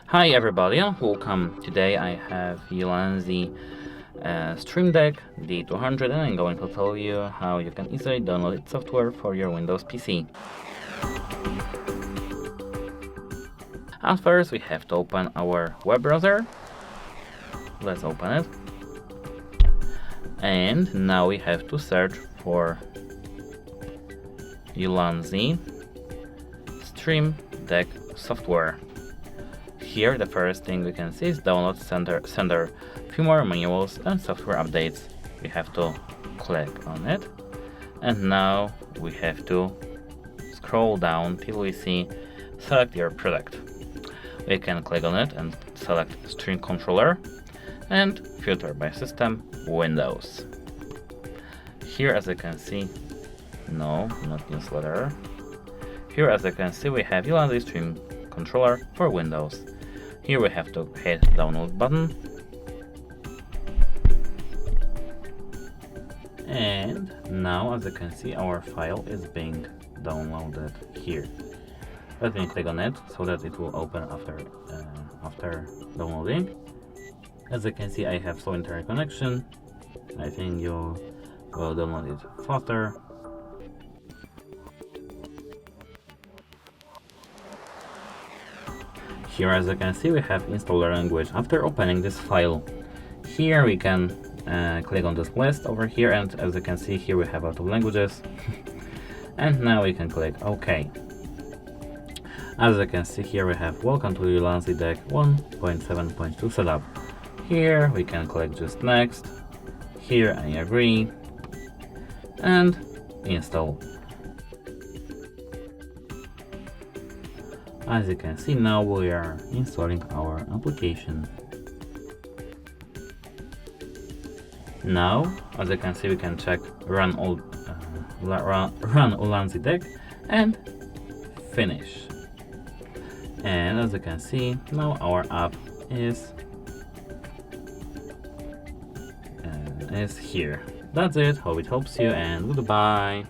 Hi everybody, welcome. Today I have ULANZI Stream Deck D200 and I'm going to tell you how you can easily download its software for your Windows PC. At first we have to open our web browser. Let's open it. And now we have to search for ULANZI Stream Deck software. Here the first thing we can see is download sender, firmware manuals and software updates. We have to click on it, and now we have to scroll down till we see select your product. We can click on it and select stream controller and filter by system Windows. Here as you can see, no, not newsletter. Here as you can see we have ULANZI Stream Controller for Windows. Here we have to hit download button, and now as you can see our file is being downloaded here. Let me click on it so that it will open after downloading. As you can see I have slow internet connection. I think you will download it faster. Here as you can see we have installer language after opening this file. Here we can click on this list over here, and as you can see here we have a lot of languages. And now we can click OK. As you can see here we have welcome to ULANZI Deck 1.7.2 setup. Here we can click just next. Here I agree and install. As you can see now we are installing our application. Now as you can see we can check run ULANZI Deck and finish. And as you can see now our app is here. That's it. Hope it helps you and goodbye.